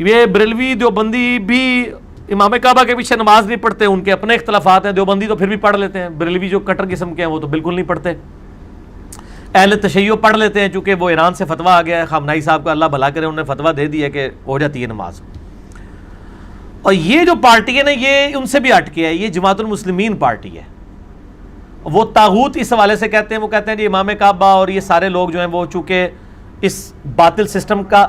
یہ بریلوی دیوبندی بھی امام کعبہ کے پیچھے نماز نہیں پڑھتے، ان کے اپنے اختلافات ہیں، دیوبندی تو پھر بھی پڑھ لیتے ہیں، بریلوی جو کٹر قسم کے ہیں وہ تو بالکل نہیں پڑھتے، اہل تشیع پڑھ لیتے ہیں چونکہ وہ ایران سے فتویٰ آ گیا ہے، خامنائی صاحب کا اللہ بھلا کرے، انہوں نے فتویٰ دے دیا کہ ہو جاتی ہے نماز۔ اور یہ جو پارٹی ہے نا یہ ان سے بھی ہٹ کے ہے، یہ جماعت المسلمین پارٹی ہے، وہ طاغوت اس حوالے سے کہتے ہیں، وہ کہتے ہیں جی امام کعبہ اور یہ سارے لوگ جو ہیں وہ چونکہ اس باطل سسٹم کا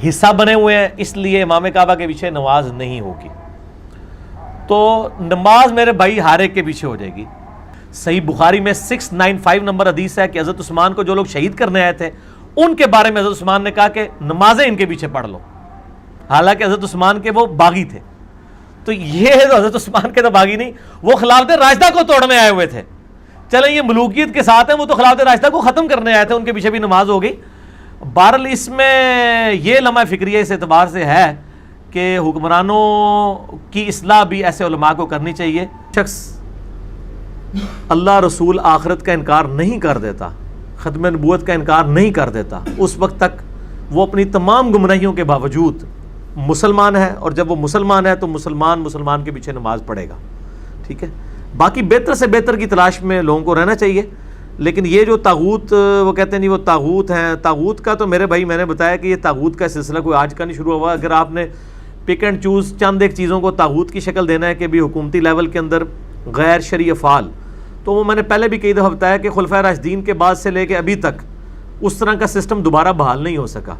حصہ بنے ہوئے ہیں اس لیے امام کعبہ کے پیچھے نماز نہیں ہوگی۔ تو نماز میرے بھائی ہر ایک کے پیچھے ہو جائے گی۔ صحیح بخاری میں 695 نمبر حدیث ہے کہ حضرت عثمان کو جو لوگ شہید کرنے آئے تھے ان کے بارے میں حضرت عثمان نے کہا کہ نمازیں ان کے پیچھے پڑھ لو، حالانکہ حضرت عثمان کے وہ باغی تھے۔ تو یہ حضرت عثمان کے تو باغی نہیں، وہ خلافت راشدہ کو توڑنے آئے ہوئے تھے، چلیں یہ ملوکیت کے ساتھ ہیں، وہ تو خلافت راشدہ کو ختم کرنے آئے تھے، ان کے پیچھے بھی نماز ہو گئی۔ بہرحال اس میں یہ لمحہ فکریہ اس اعتبار سے ہے کہ حکمرانوں کی اصلاح بھی ایسے علماء کو کرنی چاہیے۔ شخص اللہ رسول آخرت کا انکار نہیں کر دیتا، ختم نبوت کا انکار نہیں کر دیتا، اس وقت تک وہ اپنی تمام گمراہیوں کے باوجود مسلمان ہے، اور جب وہ مسلمان ہے تو مسلمان کے پیچھے نماز پڑھے گا، ٹھیک ہے۔ باقی بہتر سے بہتر کی تلاش میں لوگوں کو رہنا چاہیے، لیکن یہ جو طاغوت وہ کہتے ہیں نہیں وہ طاغوت ہیں، طاغوت کا تو میرے بھائی میں نے بتایا کہ یہ طاغوت کا سلسلہ کوئی آج کا نہیں شروع ہوا۔ اگر آپ نے پک اینڈ چوز چند ایک چیزوں کو طاغوت کی شکل دینا ہے کہ بھی حکومتی لیول کے اندر غیر شرعی افعال، تو وہ میں نے پہلے بھی کئی دفعہ بتایا کہ خلفائے راشدین کے بعد سے لے کے ابھی تک اس طرح کا سسٹم دوبارہ بحال نہیں ہو سکا،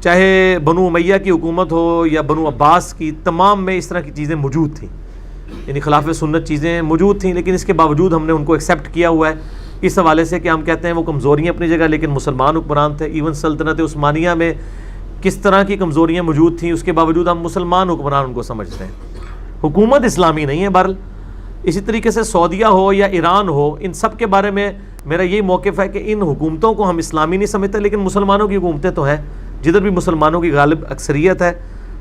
چاہے بنو امیہ کی حکومت ہو یا بنو عباس کی، تمام میں اس طرح کی چیزیں موجود تھیں، یعنی خلاف سنت چیزیں موجود تھیں، لیکن اس کے باوجود ہم نے ان کو ایکسیپٹ کیا ہوا ہے اس حوالے سے کہ ہم کہتے ہیں وہ کمزوریاں اپنی جگہ لیکن مسلمان حکمران تھے۔ ایون سلطنت عثمانیہ میں کس طرح کی کمزوریاں موجود تھیں اس کے باوجود ہم مسلمان حکمران ان کو سمجھتے ہیں، حکومت اسلامی نہیں ہے۔ بہرحال اسی طریقے سے سعودیہ ہو یا ایران ہو، ان سب کے بارے میں میرا یہی موقف ہے کہ ان حکومتوں کو ہم اسلامی نہیں سمجھتے، لیکن مسلمانوں کی حکومتیں تو ہیں، جدھر بھی مسلمانوں کی غالب اکثریت ہے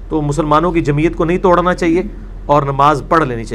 تو مسلمانوں کی جمعیت کو نہیں توڑنا چاہیے اور نماز پڑھ لینی چاہیے۔